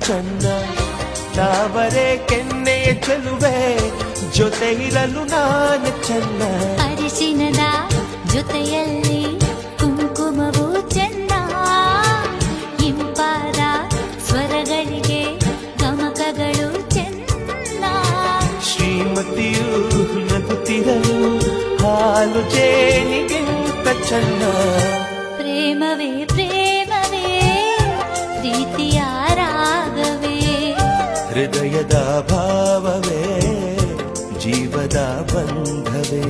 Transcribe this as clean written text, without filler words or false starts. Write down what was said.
ಚೆನ್ನ ತಾವರೆ ಕೆನ್ನೆಯ ಚೆಲುವೆ ಜೊತೆ ಇರಲು ನಾನು ಚೆನ್ನ ಅರಿಶಿನದ ಜೊತೆಯಲ್ಲಿ ಕುಂಕುಮವು ಚೆನ್ನ ಇಂಪಾದ ಸ್ವರಗಳಿಗೆ ಗಮಕಗಳು ಚೆನ್ನ ಶ್ರೀಮತಿಯು ನಗುತ್ತಿರಲು ಹಾಲು ಜೇನಿಗಿಂತ ಚೆನ್ನ ಪ್ರೇಮವೇ ಪ್ರೇಮವೇ ಪ್ರೀತಿಯ ರಾಗವೇ ಹೃದಯದ ಭಾವವೇ ಜೀವದ ಬಂಧವೇ